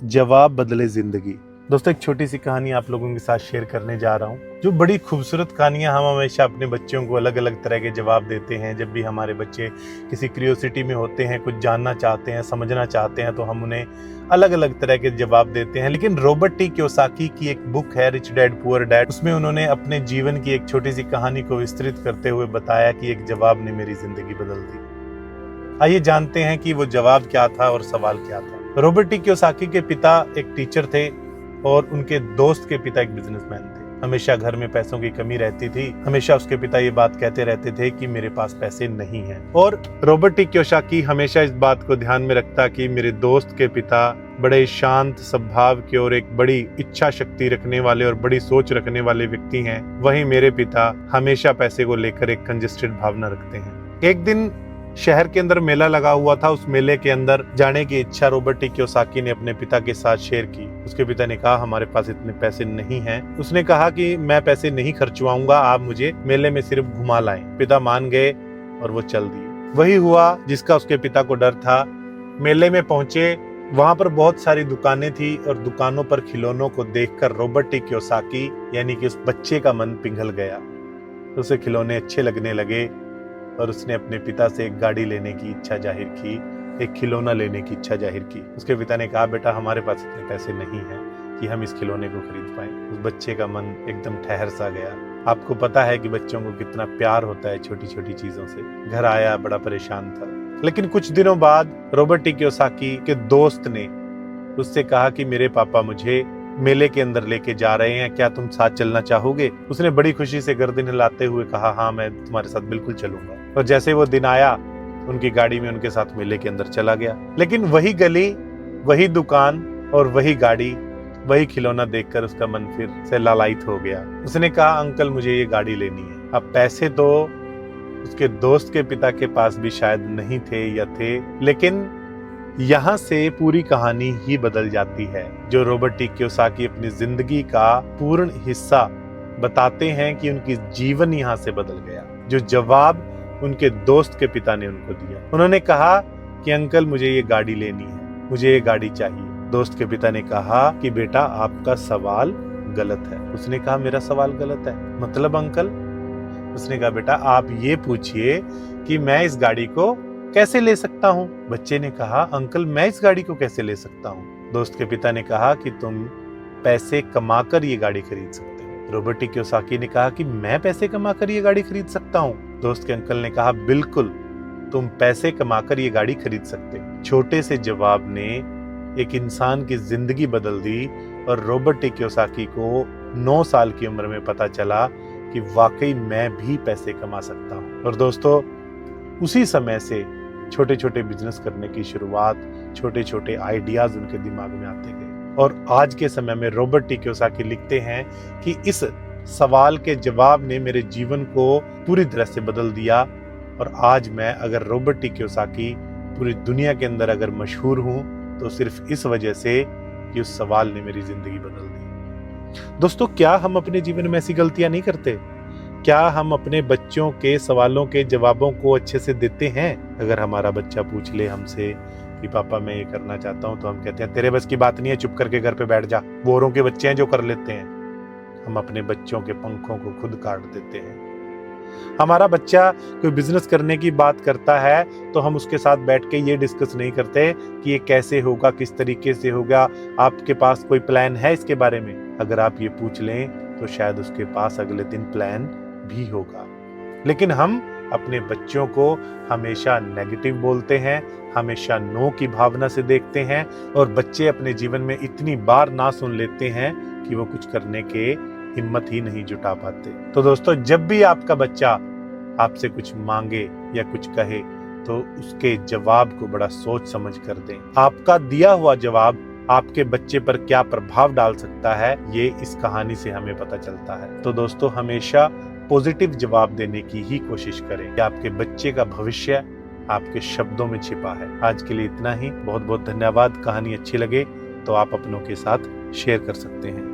जवाब बदले जिंदगी। दोस्तों, एक छोटी सी कहानी आप लोगों के साथ शेयर करने जा रहा हूँ। जो बड़ी खूबसूरत कहानियां हम हमेशा अपने बच्चों को अलग अलग तरह के जवाब देते हैं। जब भी हमारे बच्चे किसी क्यूरियोसिटी में होते हैं, कुछ जानना चाहते हैं, समझना चाहते हैं, तो हम उन्हें अलग अलग तरह के जवाब देते हैं। लेकिन रॉबर्ट टी कियोसाकी की एक बुक है रिच डैड पुअर डैड, उसमें उन्होंने अपने जीवन की एक छोटी सी कहानी को विस्तृत करते हुए बताया कि एक जवाब ने मेरी जिंदगी बदल दी। आइए जानते हैं कि वो जवाब क्या था और सवाल क्या था। रॉबर्ट टी कियोसाकी के पिता एक टीचर थे और उनके दोस्त के पिता एक बिजनेसमैन थे। हमेशा घर में पैसों की कमी रहती थी। हमेशा उसके पिता ये बात कहते रहते थे कि मेरे पास पैसे नहीं हैं। और रॉबर्ट टी कियोसाकी हमेशा इस बात को ध्यान में रखता कि मेरे दोस्त के पिता बड़े शांत स्वभाव के और एक बड़ी इच्छा शक्ति रखने वाले और बड़ी सोच रखने वाले व्यक्ति हैं, वहीं मेरे पिता हमेशा पैसे को लेकर एक कंजस्टेड भावना रखते हैं। एक दिन शहर के अंदर मेला लगा हुआ था। उस मेले के अंदर जाने की इच्छा रॉबर्ट टी कियोसाकी ने अपने पिता के साथ शेयर की। उसके पिता ने कहा, हमारे पास इतने पैसे नहीं हैं। उसने कहा कि मैं पैसे नहीं खर्चवाऊंगा, आप मुझे मेले में सिर्फ घुमा लाएं। पिता मान गए और वो चल दिए। वही हुआ जिसका उसके पिता को डर था। मेले में पहुंचे, वहां पर बहुत सारी दुकानें थी और दुकानों पर खिलौनों को देखकर रॉबर्ट टी कियोसाकी यानी कि उस बच्चे का मन पिघल गया। उसे खिलौने अच्छे लगने लगे और उसने अपने पिता से एक गाड़ी लेने की इच्छा जाहिर की, एक खिलौना लेने की इच्छा जाहिर की। उसके पिता ने कहा, बेटा हमारे पास इतने पैसे नहीं हैं कि हम इस खिलौने को खरीद पाएं। उस बच्चे का मन एकदम ठहर सा गया। आपको पता है कि बच्चों को कितना प्यार होता है छोटी छोटी चीजों से। घर आया, बड़ा परेशान था। लेकिन कुछ दिनों बाद रॉबर्ट टी कियोसाकी के दोस्त ने उससे कहा कि मेरे पापा मुझे मेले के अंदर लेके जा रहे हैं, क्या तुम साथ चलना चाहोगे? उसने बड़ी खुशी से गर्दन हिलाते हुए कहा, हाँ मैं तुम्हारे साथ बिल्कुल चलूंगा। और जैसे वो दिन आया, उनकी गाड़ी में उनके साथ मेले के अंदर चला गया। लेकिन वही गली, वही दुकान और वही गाड़ी, वही खिलौना देखकर उसका मन फिर से लालायित हो गया। उसने कहा, अंकल मुझे ये गाड़ी लेनी है। अब पैसे तो उसके दोस्त के पिता के पास भी शायद नहीं थे या थे, लेकिन यहाँ से पूरी कहानी ही बदल जाती है। जो रॉबर्ट टी कियोसाकी अपनी जिंदगी का पूर्ण हिस्सा बताते हैं कि उनकी जीवन यहाँ से बदल गया। जो जवाब उनके दोस्त के पिता ने उनको दिया, उन्होंने कहा कि अंकल मुझे ये गाड़ी लेनी है, मुझे ये गाड़ी चाहिए। दोस्त के पिता ने कहा कि बेटा आपका सवाल गलत है। उसने कहा, मेरा सवाल गलत है मतलब अंकल? उसने कहा, बेटा आप ये पूछिए कि मैं इस गाड़ी को कैसे ले सकता हूँ। बच्चे ने कहा, अंकल मैं इस गाड़ी को कैसे ले सकता हूँ? दोस्त के पिता ने कहा कि तुम पैसे कमाकर ये गाड़ी खरीद सकते हो। रॉबर्ट टी कियोसाकी ने कहा कि मैं पैसे कमाकर ये गाड़ी खरीद सकता हूँ? दोस्त के अंकल ने कहा, बिल्कुल तुम पैसे कमाकर ये गाड़ी खरीद सकते हो। छोटे से जवाब ने एक इंसान की जिंदगी बदल दी और रॉबर्ट टी कियोसाकी को 9 साल की उम्र में पता चला कि वाकई मैं भी पैसे कमा सकता हूँ। और दोस्तों, उसी समय से छोटे छोटे बिजनेस करने की शुरुआत, छोटे छोटे आइडियाज उनके दिमाग में आते गए। और आज के समय में रॉबर्ट टी कियोसाकी लिखते हैं कि इस सवाल के जवाब ने मेरे जीवन को पूरी तरह से बदल दिया। और आज मैं अगर रॉबर्ट टी कियोसाकी पूरी दुनिया के अंदर अगर मशहूर हूं, तो सिर्फ इस वजह से कि उस सवाल ने मेरी जिंदगी बदल दी। दोस्तों, क्या हम अपने जीवन में ऐसी गलतियां नहीं करते? क्या हम अपने बच्चों के सवालों के जवाबों को अच्छे से देते हैं? अगर हमारा बच्चा पूछ ले हमसे कि पापा मैं ये करना चाहता हूँ, तो हम कहते हैं तेरे बस की बात नहीं है, चुप करके घर पे बैठ जा, वो औरों के बच्चे हैं जो कर लेते हैं। हम अपने बच्चों के पंखों को खुद काट देते हैं। हमारा बच्चा कोई बिजनेस करने की बात करता है तो हम उसके साथ बैठ के ये डिस्कस नहीं करते कि ये कैसे होगा, किस तरीके से होगा, आपके पास कोई प्लान है इसके बारे में? अगर आप ये पूछ लें तो शायद उसके पास अगले दिन प्लान भी होगा। लेकिन हम अपने बच्चों को हमेशा नेगेटिव बोलते हैं, हमेशा नो की भावना से देखते हैं और बच्चे अपने जीवन में इतनी बार ना सुन लेते हैं कि वो कुछ करने के हिम्मत ही नहीं जुटा पाते। तो दोस्तों, जब भी आपका बच्चा आपसे कुछ मांगे या कुछ कहे, तो उसके जवाब को बड़ा सोच समझ कर दें। आपका दिया हुआ जवाब आपके बच्चे पर क्या प्रभाव डाल सकता है, ये इस कहानी से हमें पता चलता है। तो दोस्तों, हमेशा पॉजिटिव जवाब देने की ही कोशिश करें कि आपके बच्चे का भविष्य आपके शब्दों में छिपा है। आज के लिए इतना ही। बहुत बहुत धन्यवाद। कहानी अच्छी लगे तो आप अपनों के साथ शेयर कर सकते हैं।